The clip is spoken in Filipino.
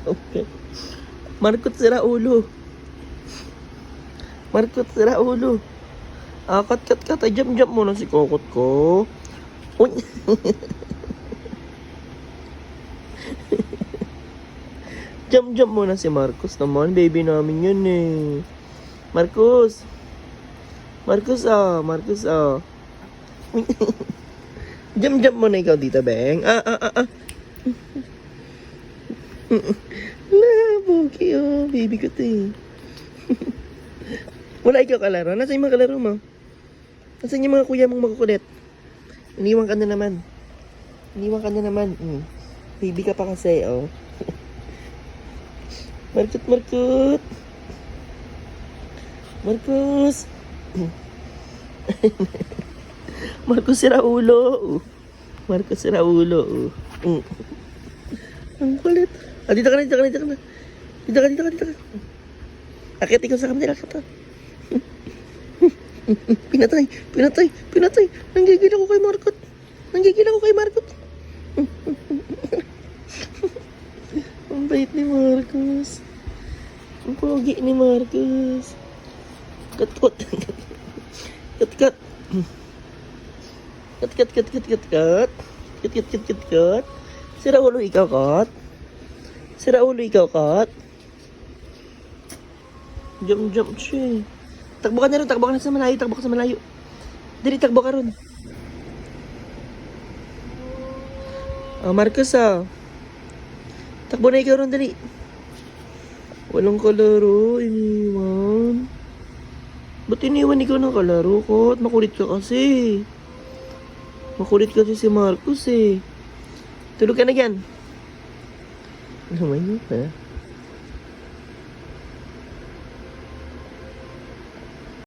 Okay. Markot sira ulo. Markot sira ulo. Kat. Ay, jump muna si kokot ko. Uy. Jump muna si Marcos naman. Baby namin yun eh. Marcos. Marcos. Jump muna ikaw dito, Beng. Pogi baby ko to eh. Wala ikaw kalaro. Nasaan yung mga kalaro mo? Nasaan yung mga kuya mong makukulit? Iniwan ka na naman. Baby ka pa kasi, oh. Marcos. Marcos sira ulo. Ang kulit. Dito ka na. Dito ka. Akit ikaw sa kamera. Pinatay. Nanggigil ako kay Marcos. Ang bait ni Marcos. Ang pogi ni Marcos. Kat. Sira ulo ikaw, Kat. Jump siya. Takbo ka na sa malayo. Dali, takbo ka ron. Marcos, takbo na ikaw ron, dali. Walang kalaro, iniwan. Ba't iniwan ikaw ng kalaro, Kot? Makulit ka kasi. Si Marcos eh. Tulog ka na dyan. Ano man yun, ha?